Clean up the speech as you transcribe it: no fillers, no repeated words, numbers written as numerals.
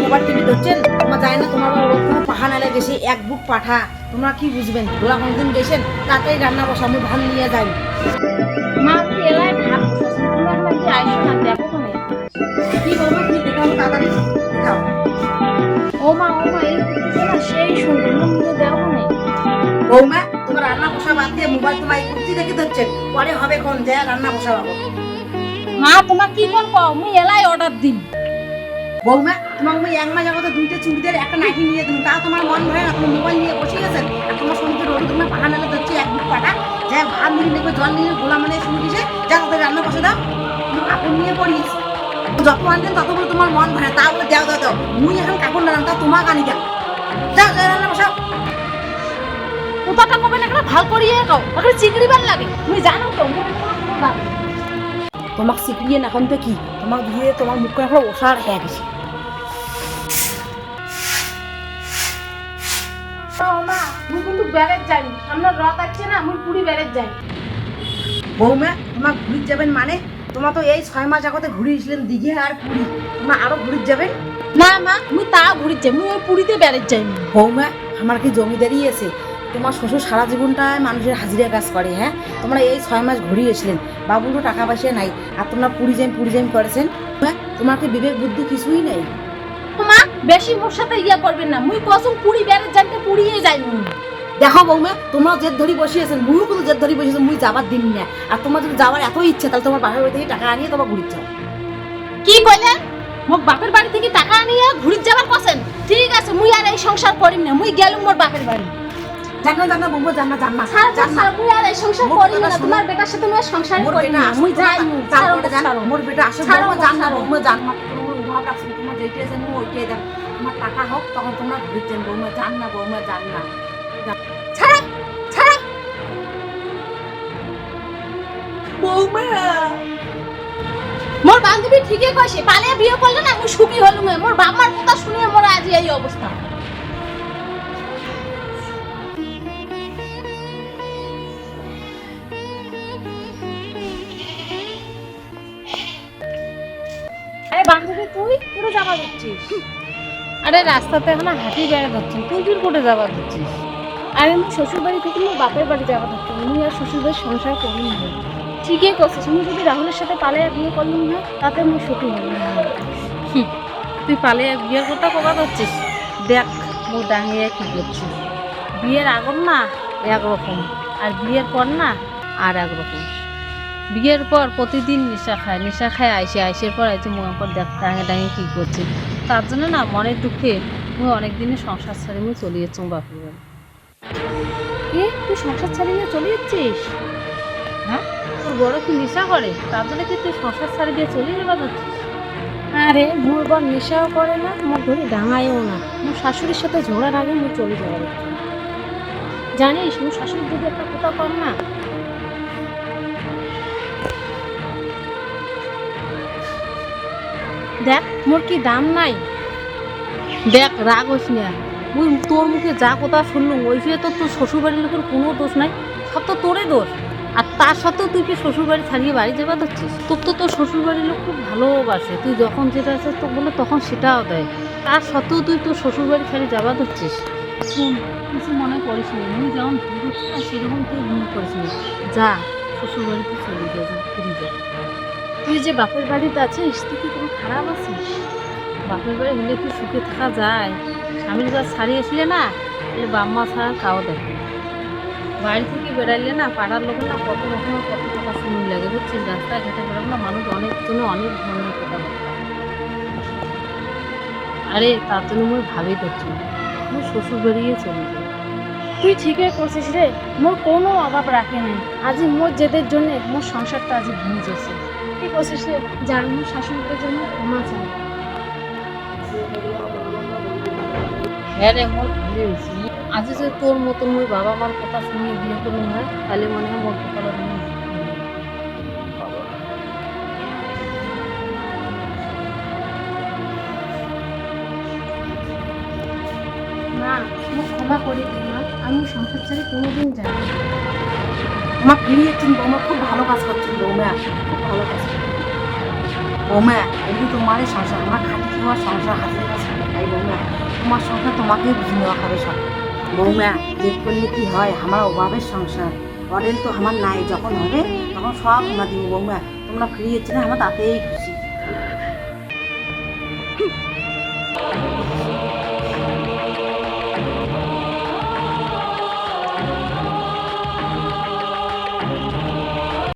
Mobile TV ধরছেন, তোমার যায় না তোমার ওখানে পাহা নালে গেছে এক বুক পাঠা, তোমরা কি বুঝবেন? ওরা কোনদিন গেছেন, তাতেই রান্না বসা আমি ভাত নিয়ে যাই। মা আমি এলায় ভাত বসাচ্ছি, তুমি এখন একটু আইসো না, দেখো কোনে। কি বলবো, কি দেখাবো তাড়াতাড়ি দেখাও। ও মা এই করতেছে না, সেই সুন্দর মনে দেখো কোনে। বৌমা, তোমার রান্না বসা বাদ দিয়ে মোবাইল তোমার এই কুর্তি দেখে ধরছেন, পরে হবে কোন যায় রান্না বসাবো। মা তোমার কি কোন কও, আমি এলায় অর্ডার দিন। বৌমা, তোমার ওই এক মাস আগে দুইটা চুড়িদার একটা নাইটি নিয়ে দিন, তা তোমার মন ভরে না? তুমি মোবাইল নিয়ে বসে গেছেন আর তোমার সঙ্গে রোড তোমার পাহা নালে ধরছে এক বুক পাঠা, যা ভাত নিয়ে নেবে জল নিয়ে গোলা মানে শুরু দিছে, যা তাদের রান্না বসে দাও। তুমি কাপড় নিয়ে পড়িস, যত আনতেন তত বলে তোমার মন ভরে, তা বলে দাও দাও দাও, মুই এখন কাপড় না তা তোমার কানি দাও, যাও যাও রান্না বসাও। কোথাটা কবে না একটা ভাল করিয়ে কও, ওকে চিকড়িবার লাগে, তুমি জানো তো মোর কোনো দাম। তোমাকে শিখিয়ে না এখন তো কি, তোমাকে দিয়ে তোমার মুখ এখন ওষার হয়ে গেছে। মা মুই কিন্তু বেড়ে যাই, সামনে রথ আছে না, মুই পুরি বেড়ে যাই। বৌমা, তোমার ঘুরি যাবেন মানে? তোমার তো এই 6 মাস আগতে ঘুরিয়েছিলেন দিঘে আর পুরী, তোমার আরো ঘুরি যাবেন? না মা মুই তা ঘুরি যাই, মুই ওই পুরিতে বেড়ে যাই। বৌমা, আমার কি জমিদারি আছে? তোমার শ্বশুর সারা জীবনটায় মানুষের হাজিরা কাজ করে, হ্যাঁ? তোমরা এই 6 মাস ঘুরিয়েছিলেন, বাবুরও টাকা পয়সা নাই, আর তোমরা পুরি যাইম করেছেন। তোমার কি বিবেক বুদ্ধি কিছুই নেই? মা বেশি মোর সাথে ইয়া করবেন না, মুই কসম পুরি বেড়ে যাইতে পুরিয়ে যাই। দেখো বৌমা, তোমরা জেদ ধরি বসিয়েছেন, মুইও কিন্তু জেদ ধরি বসিয়েছেন, মুই যাবার দিন না। আর তোমার যদি যাওয়ার এত ইচ্ছে, তাহলে তোমার বাপের বাড়ি থেকে টাকা আনিয়ে তোমার ঘুরি যাও। কি কইলেন? মোর বাপের বাড়ি থেকে টাকা আনিয়ে ঘুরি যাবার কছেন? ঠিক আছে মুই আর এই সংসার করিম না, মুই গেলুম মোর বাপের বাড়ি। জানা জানা বৌমা, জানা জানা ছাড় মুই আর এই সংসার করিম না, তোমার বেটার সাথে মুই সংসার করিম না, মুই যাই। তারপরে জানো মোর বেটা আসে, বৌমা জানা বৌমা জানা তোমার উভাব আছে, তোমার যেইটাই জানো ওইটাই দাও, তোমার টাকা হোক তখন তোমরা ঘুরছেন। বৌমা জানা, বৌমা জানা। ছাড়া ছাড়া বৌমা, মোর বান্ধবী ঠিকই কইছে, পালিয়ে বিয়ে করলে না মুই সুখী হলুম। মোর বাবার কথা শুনে মোর আজ এই অবস্থা। আরে বান্ধবী তুই কোথায় যাবা যাচ্ছিস? আরে রাস্তাতে এখন হাঁটি বেড়া যাচ্ছি, তুই কি কোথায় যাবা যাচ্ছিস? আরে আমি শ্বশুর বাড়ি থেকে মোর বাপের বাড়ি যাবা যাচ্ছি, আমি আর শ্বশুর বাড়ির সংসার করি না। ঠিকই করছিস, আমি যদি রাহুলের সাথে পালিয়ে বিয়ে করলাম না, তাতে আমি সুখী হলাম না। তুই পালিয়ে বিয়ের কথা কবা যাচ্ছিস? দেখ মোর ডাঙিয়ে কি করছিস, বিয়ের আগর না একরকম, আর বিয়ের পর না আর একরকম। বিয়ের পর প্রতিদিন নেশা খায় আইসের পর আইসে মনে পর দেখ ডাঙে কী করছে। তার জন্য না মনের দুঃখে মুই অনেক দিনে সংসার ছাড়ি মুই চলে যাচ্ছি বাপের বাড়ি। তুই সংসার ছাড়িয়ে চলে যাচ্ছিস? হ্যাঁ, তোর বড় কি নেশা করে, তার জন্য কি তুই সংসার ছাড়ি দিয়ে চলে যাবা যাচ্ছিস? আরে মোর বর নেশাও করে না, মোর ঘরে ডাঙায়ও না, মোর শাশুড়ির সাথে ঝোড়ার আগে মুই চলে যাওয়ার। জানিস মোর শাশুড়ি যদি একটা কথা কর না, দেখ মোর কি দাম নাই। দেখ রাগ হইস না, তুই তোর মুখে যা কথা শুনলুম ওই ফিরে তো তোর শ্বশুরবাড়ির লোকের কোনো দোষ নাই, সব তো তোরই দোষ। আর তার সত্ত্বেও তুই কি শ্বশুরবাড়ি ছাড়িয়ে বাড়ি যাবা ধরছিস? তোর তো তোর শ্বশুরবাড়ির লোক খুব ভালোবাসে, তুই যখন যেটা আছে তো বলে তখন সেটাও দেয়, তার সত্ত্বেও তুই তোর শ্বশুরবাড়ি ছাড়িয়ে যাবা ধরছিস। শুন, কিছু মনে করিস নি, আমি যেমন ভুল করছি না সেরকম তুই ভুল করিস নি। যা শ্বশুরবাড়িতে চলে যা, ফিরে যা। তুই যে বাপের বাড়িতে আছিস, তুই কি কোনো খারাপ আছিস? বাপের বাড়ি হলে কি সুখে থাকা যায়? স্বামীর কাছে ছাড়িয়ে আসলে না, তাহলে বাম্মা ছাড়া কাউ দেখে। বাড়ি থেকে বেড়াইলে না পাড়ার লোকের না কত রকমের কত কথা শুনুন লাগে, বুঝছিস? রাস্তায় ঘাটে বেড়াবো না, মানুষ অনেকজনে অনেক ধরনের কথা বলে। আরে তার জন্য মুই ভাবি করছি মুই শ্বশুর বাড়িয়ে চলে যাই। তুই ঠিকই করছিস রে, মোর কোনো অভাব রাখে নাই, আজি মোর জেদের জন্য মোর সংসারটা আজি ভেঙে যাচ্ছে। কি করছিস রে, যার মোর শাশুড়ির জন্য ক্ষমা চাই। হ্যাঁ রে, মোর ভুলে গেছি। আজ যে তোর মতন মুই বাবা মার কথা শুনে বিয়ে করলাম না, তাহলে মনে হয় মোর কপালে না। মুখ ক্ষমা করে দিই মা, আমি সংসার ছেড়ে কোনোদিন যাই না। আমার ফিরিয়েছেন বৌমা, খুব ভালো কাজ করছেন বৌমা, খুব ভালো কাজ করছেন। বৌমা এগুলো তোমারই সংসার, আমার খাটি খাওয়ার সংসার হাতে তাই বৌমা তোমার সংসার তোমাকে বুঝে নেওয়া হবে সব। বৌমা জেদ করলে কি হয়, আমার অভাবের সংসার, অডেল তো আমার নাই, যখন হবে তখন সব আমরা দিব বৌমা, তোমরা ফ্রি হচ্ছে না আমার তাতেই খুশি।